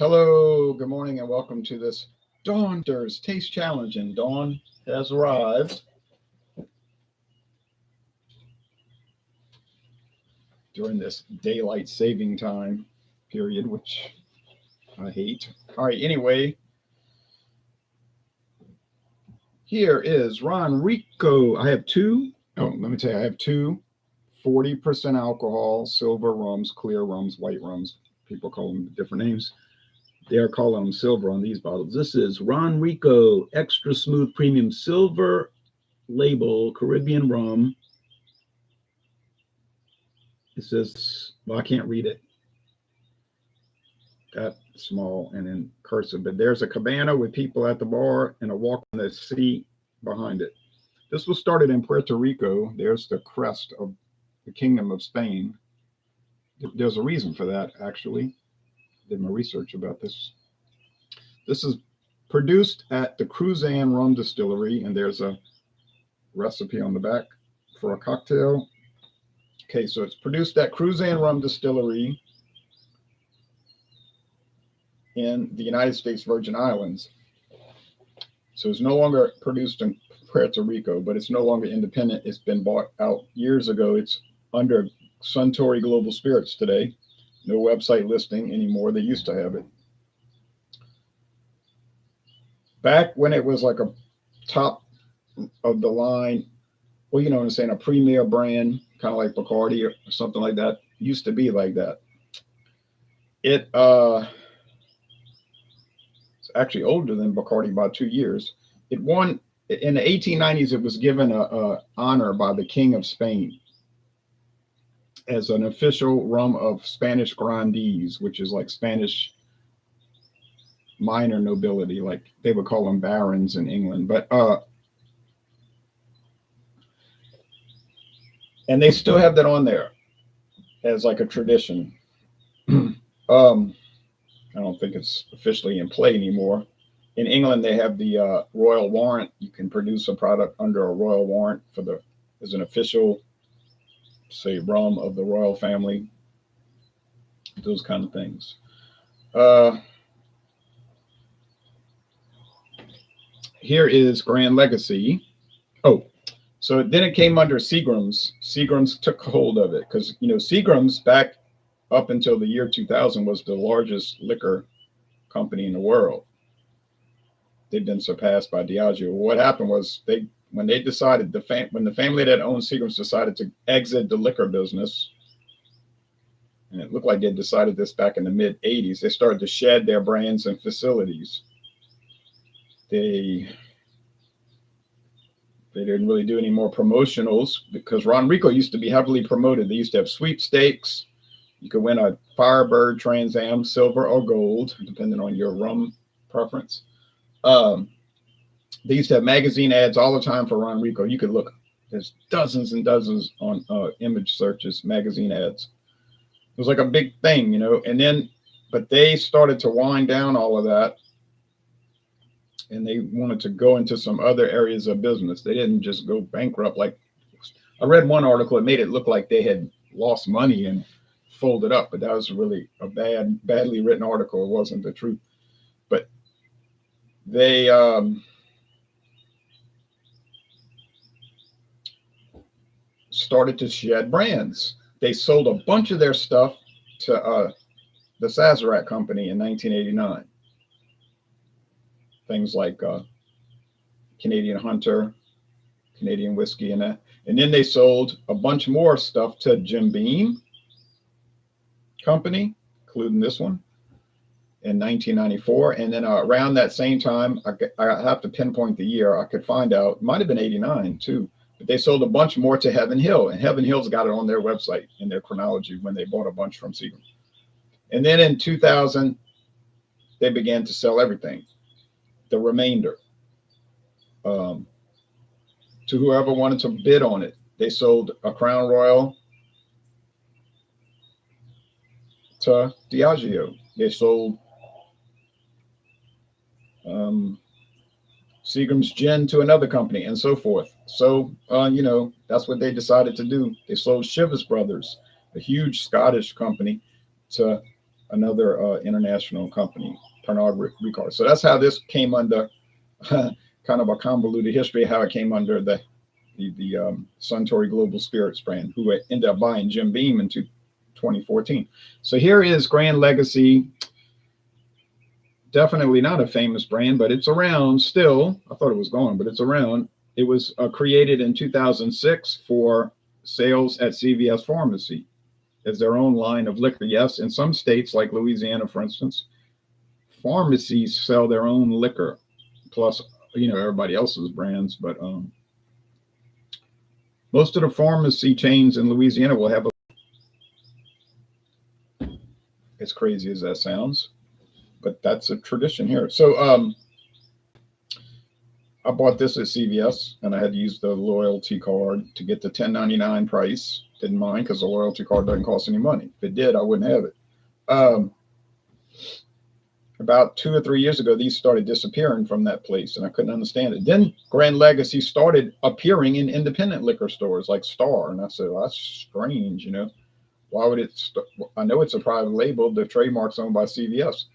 Hello, good morning, and welcome to this Dawn's Taste Challenge. And Dawn has arrived during this daylight saving time period, which I hate. All right, anyway, here is Ronrico. I have two. Oh, let me tell you, I have two 40% alcohol silver rums, clear rums, white rums. People call them different names. They are calling them silver on these bottles. This is Ronrico Extra Smooth Premium Silver Label Caribbean Rum. It says, well, I can't read it. That small and in cursive, but there's a cabana with people at the bar and a walk on the sea behind it. This was started in Puerto Rico. There's the crest of the Kingdom of Spain. There's a reason for that, actually. Did my research about this. This is produced at the Cruzan Rum Distillery, and there's a recipe on the back for a cocktail. Okay, so it's produced at Cruzan Rum Distillery in the United States Virgin Islands. So it's no longer produced in Puerto Rico, but it's no longer independent. It's been bought out years ago. It's under Suntory Global Spirits today. No website listing anymore. They used to have it. Back when it was like a top of the line, well, you know what I'm saying, a premier brand, kind of like Bacardi or something like that. Used to be like that. It's actually older than Bacardi by 2 years. It won in the 1890s. It was given a honor by the King of Spain as an official rum of Spanish grandees, which is like Spanish minor nobility, like they would call them barons in England. But and they still have that on there as like a tradition. I don't think it's officially in play anymore. In England, they have the royal warrant. You can produce a product under a royal warrant as an official, say, rum of the royal family, those kind of things. Here is Gran Legacy. Oh, so then it came under Seagram's. Seagram's took hold of it because, you know, Seagram's back up until the year 2000 was the largest liquor company in the world. They've been surpassed by Diageo. What happened was when they decided, when the family that owned Seagram's decided to exit the liquor business, and it looked like they decided this back in the mid 80s, they started to shed their brands and facilities. They didn't really do any more promotionals because Ronrico used to be heavily promoted. They used to have sweepstakes. You could win a Firebird Trans Am, silver or gold, depending on your rum preference. They used to have magazine ads all the time for Ronrico. You could look. There's dozens and dozens on image searches, magazine ads. It was like a big thing, you know. And then, but they started to wind down all of that, and they wanted to go into some other areas of business. They didn't just go bankrupt. Like I read one article, it made it look like they had lost money and folded up, but that was really a badly written article. It wasn't the truth. But they started to shed brands. They sold a bunch of their stuff to the Sazerac Company in 1989. Things like Canadian Hunter, Canadian whiskey, and that. And then they sold a bunch more stuff to Jim Beam Company, including this one, in 1994. And then around that same time, I have to pinpoint the year. I could find out. It might have been 89 too. But they sold a bunch more to Heaven Hill, and Heaven Hill's got it on their website in their chronology when they bought a bunch from Seagram. And then in 2000, they began to sell everything, the remainder, to whoever wanted to bid on it. They sold a Crown Royal to Diageo. They sold Seagram's gin to another company, and so forth. So, you know, that's what they decided to do. They sold Chivas Brothers, a huge Scottish company, to another international company, Pernod Ricard. So that's how this came under kind of a convoluted history, how it came under the Suntory Global Spirits brand, who ended up buying Jim Beam in 2014. So here is Gran Legacy. Definitely not a famous brand, but it's around still. I thought it was gone, but it's around. It was created in 2006 for sales at CVS Pharmacy as their own line of liquor. Yes, in some states like Louisiana, for instance, pharmacies sell their own liquor, plus everybody else's brands. But most of the pharmacy chains in Louisiana will have as crazy as that sounds, but that's a tradition here. So I bought this at CVS, and I had to use the loyalty card to get the $10.99 price. Didn't mind, because the loyalty card doesn't cost any money. If it did, I wouldn't have it. About 2 or 3 years ago, these started disappearing from that place, and I couldn't understand it. Then Gran Legacy started appearing in independent liquor stores like Star, and I said, well, that's strange, Why would it? I know it's a private label. The trademark's owned by CVS,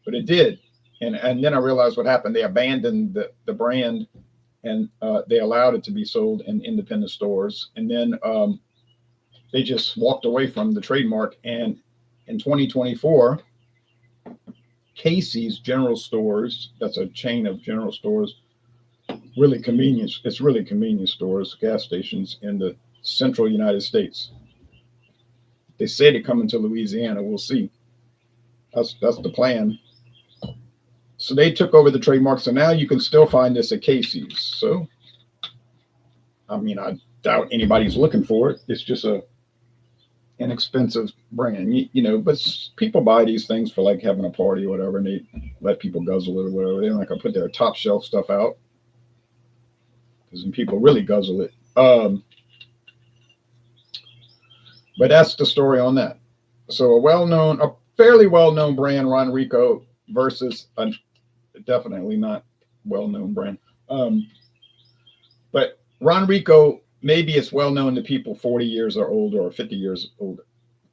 but it did. And then I realized what happened. They abandoned the brand, and they allowed it to be sold in independent stores. And then they just walked away from the trademark. And in 2024, Casey's General Stores, that's a chain of general stores, really convenience. It's really convenience stores, gas stations in the central United States. They say they're coming to Louisiana. We'll see. That's the plan. So they took over the trademark. So now you can still find this at Casey's. So, I mean, I doubt anybody's looking for it. It's just a inexpensive brand, but people buy these things for like having a party or whatever, and they let people guzzle it or whatever. They don't like to put their top shelf stuff out, because then people really guzzle it. But that's the story on that. So a fairly well-known brand, Ronrico, versus a definitely not well-known brand. But Ronrico, maybe it's well-known to people 40 years or older or 50 years older.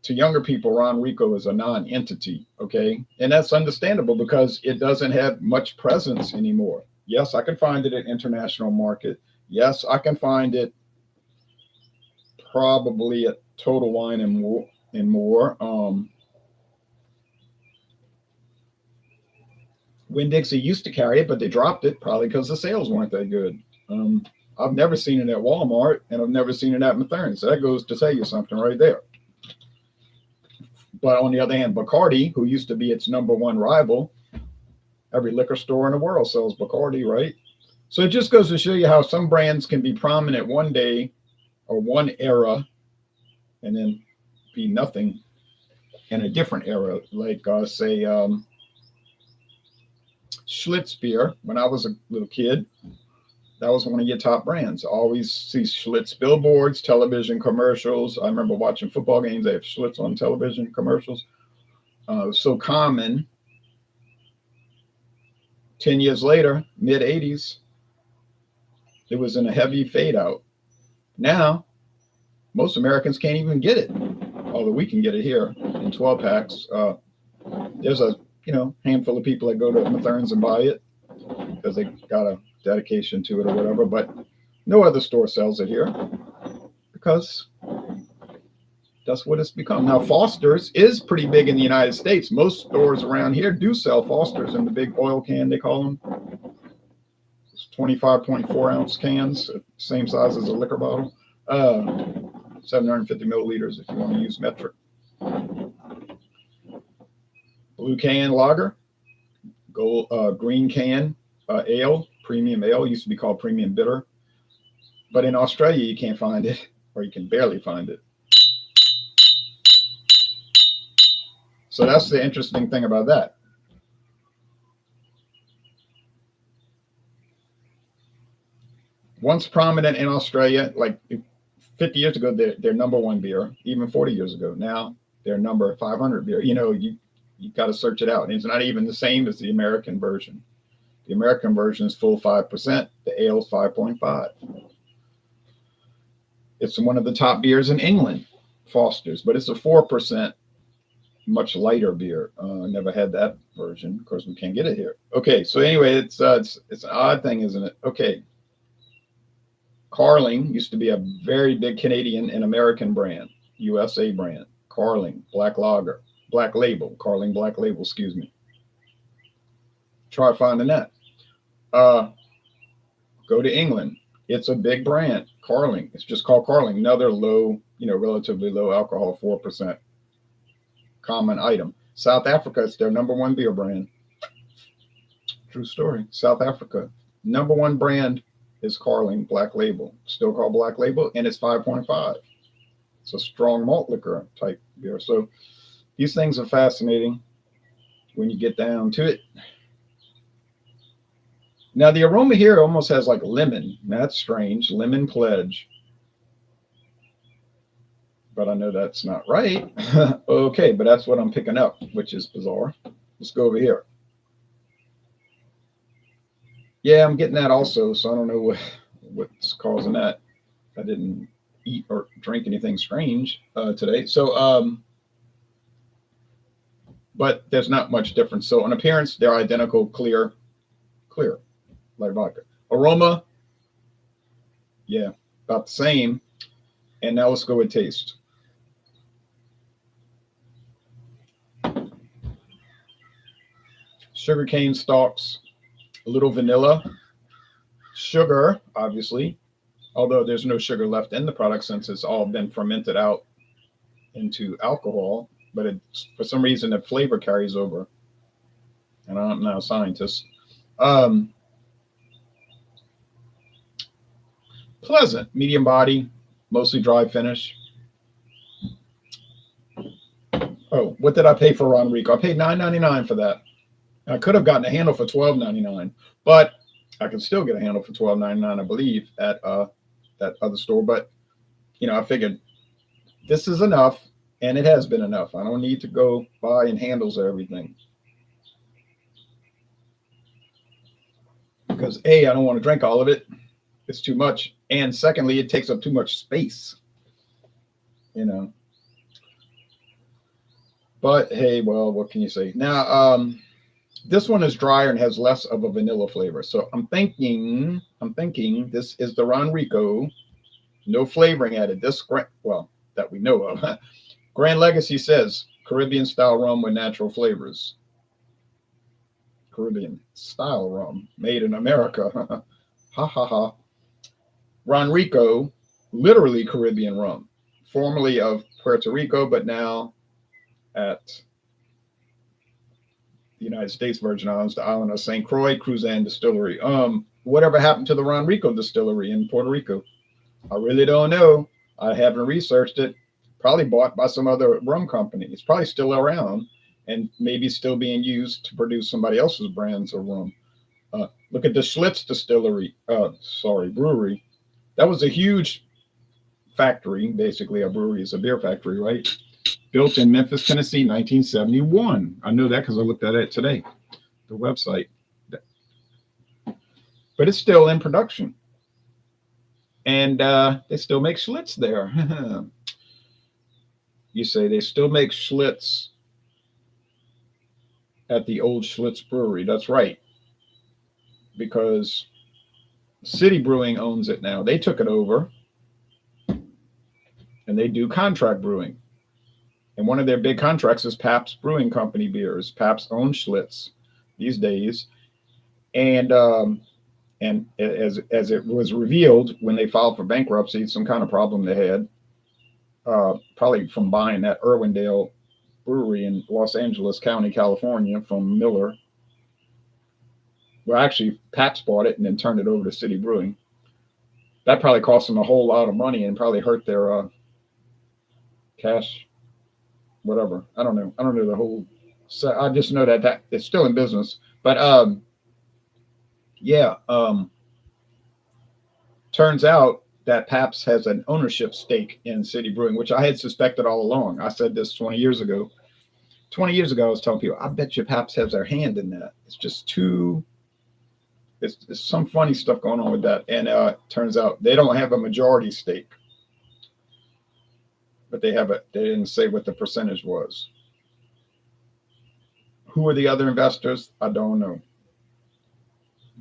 To younger people, Ronrico is a non-entity, okay? And that's understandable because it doesn't have much presence anymore. Yes, I can find it in international market. Yes, I can find it probably at Total Wine and more. Winn-Dixie used to carry it, but they dropped it probably because the sales weren't that good. I've never seen it at Walmart, and I've never seen it at Mathernes. So that goes to tell you something right there. But on the other hand, Bacardi, who used to be its #1 rival, every liquor store in the world sells Bacardi, right? So it just goes to show you how some brands can be prominent one day or one era and then be nothing in a different era. Like, say, Schlitz beer, when I was a little kid, that was one of your top brands. I always see Schlitz billboards, television commercials. I remember watching football games. They have Schlitz on television commercials. So common. 10 years later, mid-'80s, it was in a heavy fade out. Now, most Americans can't even get it, although we can get it here in 12 packs. There's a handful of people that go to Mathernes and buy it because they got a dedication to it or whatever, but no other store sells it here because that's what it's become. Now, Foster's is pretty big in the United States. Most stores around here do sell Foster's in the big oil can, they call them. It's 25.4 ounce cans, same size as a liquor bottle. 750 milliliters if you want to use metric. Blue can lager, gold, green can ale, premium ale, used to be called premium bitter. But in Australia, you can't find it, or you can barely find it. So that's the interesting thing about that. Once prominent in Australia, like 50 years ago, they're #1 beer, even 40 years ago. Now they're number 500 beer. You got to search it out. And it's not even the same as the American version. The American version is full 5%. The ale is 5.5. It's one of the top beers in England, Foster's, but it's a 4% much lighter beer. Never had that version. Of course, we can't get it here. Okay, so anyway, it's an odd thing, isn't it? Okay, Carling used to be a very big Canadian and American brand, USA brand. Carling Black Lager, Black Label, Carling Black Label. Excuse me. Try finding that. Go to England. It's a big brand, Carling. It's just called Carling. Another low, relatively low alcohol, 4%. Common item. South Africa, it's their number one beer brand. True story. South Africa, number one brand is Carling Black Label. Still called Black Label, and it's 5.5. It's a strong malt liquor type beer. So these things are fascinating when you get down to it. Now the aroma here almost has like lemon. That's strange. Lemon pledge. But I know that's not right. Okay, but that's what I'm picking up, which is bizarre. Let's go over here. Yeah, I'm getting that also, so I don't know what's causing that. I didn't eat or drink anything strange today. So, but there's not much difference. So in appearance, they're identical, clear, like vodka. Aroma, yeah, about the same. And now let's go with taste. Sugarcane stalks, a little vanilla, sugar, obviously, although there's no sugar left in the product since it's all been fermented out into alcohol, but for some reason the flavor carries over. And I'm not a scientist. Pleasant, medium body, mostly dry finish. Oh, what did I pay for Ronrico? I paid $9.99 for that. I could have gotten a handle for $12.99, but I can still get a handle for $12.99, I believe, at that other store. But I figured this is enough, and it has been enough. I don't need to go buy in handles or everything, because A, I don't want to drink all of it. It's too much, and secondly, it takes up too much space. But hey, well, what can you say? Now, this one is drier and has less of a vanilla flavor. So I'm thinking this is the Ronrico, no flavoring added. That we know of. Gran Legacy says Caribbean style rum with natural flavors. Caribbean style rum made in America. Ha ha ha. Ronrico, literally Caribbean rum, formerly of Puerto Rico, but now at the United States Virgin Islands, the island of St. Croix, Cruzan Distillery. Whatever happened to the Ronrico Distillery in Puerto Rico? I really don't know. I haven't researched it. Probably bought by some other rum company. It's probably still around and maybe still being used to produce somebody else's brands of rum. Look at the Schlitz Distillery. Brewery. That was a huge factory. Basically, a brewery is a beer factory, right? Built in Memphis, Tennessee, 1971. I know that because I looked at it today, the website. But it's still in production. And they still make Schlitz there. You say they still make Schlitz at the old Schlitz Brewery. That's right. Because City Brewing owns it now. They took it over. And they do contract brewing. And one of their big contracts is Pabst Brewing Company beers. Pabst owns Schlitz these days. And as it was revealed when they filed for bankruptcy, some kind of problem they had, probably from buying that Irwindale Brewery in Los Angeles County, California, from Miller. Well, actually, Pabst bought it and then turned it over to City Brewing. That probably cost them a whole lot of money and probably hurt their cash. Whatever. I don't know. I don't know the whole. So I just know that it's still in business. But turns out that Pabst has an ownership stake in City Brewing, which I had suspected all along. I said this 20 years ago. 20 years ago, I was telling people, I bet you Pabst has their hand in that. It's just too. It's some funny stuff going on with that. And turns out they don't have a majority stake. But they didn't say what the percentage was. Who are the other investors? I don't know.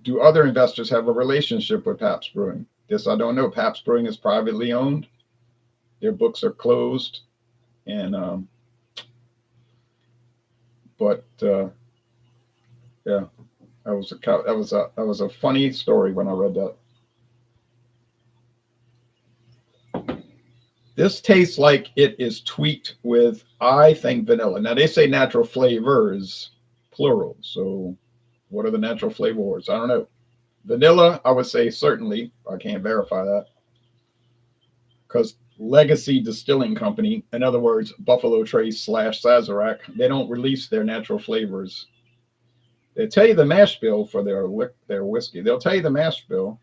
Do other investors have a relationship with Pabst Brewing? This I don't know. Pabst Brewing is privately owned. Their books are closed, and yeah, that was a funny story when I read that. This tastes like it is tweaked with, I think, vanilla. Now they say natural flavors, plural. So what are the natural flavors? I don't know. Vanilla, I would say certainly. I can't verify that because Legacy Distilling Company, in other words, Buffalo Trace / Sazerac, they don't release their natural flavors. They tell you the mash bill for their whiskey. They'll tell you the mash bill,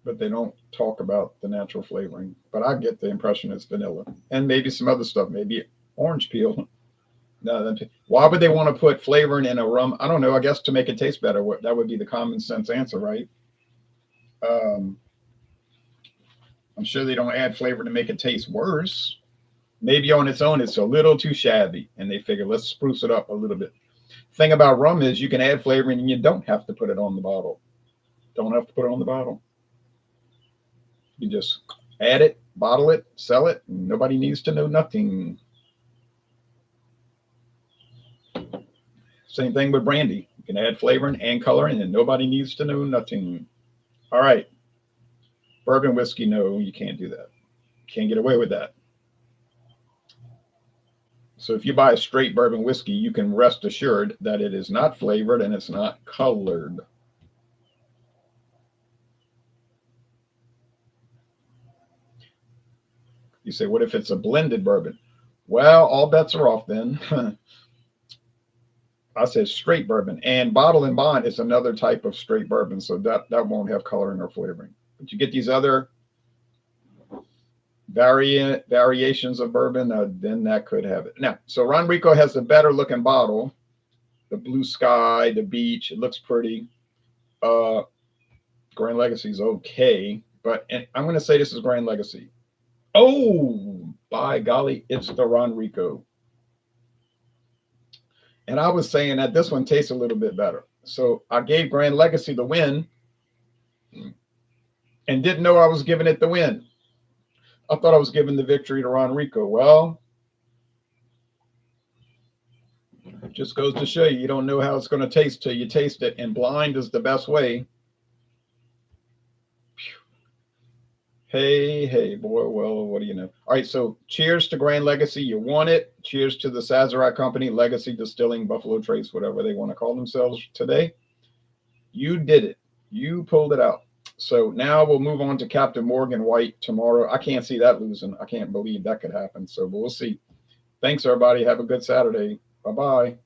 but they don't talk about the natural flavoring. But I get the impression it's vanilla and maybe some other stuff, maybe orange peel. No, why would they want to put flavoring in a rum? I don't know. I guess to make it taste better. That would be the common sense answer, right? I'm sure they don't add flavor to make it taste worse. Maybe on its own, it's a little too shabby, and they figure let's spruce it up a little bit. Thing about rum is you can add flavoring and you don't have to put it on the bottle. Don't have to put it on the bottle. You just add it, bottle it, sell it. Nobody needs to know nothing. Same thing with brandy. You can add flavoring and coloring, and nobody needs to know nothing. All right. Bourbon whiskey, no, you can't do that. Can't get away with that. So if you buy a straight bourbon whiskey, you can rest assured that it is not flavored and it's not colored. You say, what if it's a blended bourbon? Well, all bets are off then. I said straight bourbon, and bottle and bond is another type of straight bourbon, so that won't have coloring or flavoring. But you get these other variations of bourbon, then that could have it. Now, so Ronrico has a better looking bottle, the blue sky, the beach. It looks pretty. Grand Legacy is okay, but I'm going to say this is Grand Legacy. Oh, by golly, it's the Ronrico. And I was saying that this one tastes a little bit better. So I gave Grand Legacy the win and didn't know I was giving it the win. I thought I was giving the victory to Ronrico. Well, it just goes to show you, you don't know how it's going to taste till you taste it. And blind is the best way. Hey, boy, well, what do you know? All right, so cheers to Grand Legacy. You won it. Cheers to the Sazerac Company, Legacy Distilling, Buffalo Trace, whatever they want to call themselves today. You did it. You pulled it out. So now we'll move on to Captain Morgan White tomorrow. I can't see that losing. I can't believe that could happen. So we'll see. Thanks, everybody. Have a good Saturday. Bye-bye.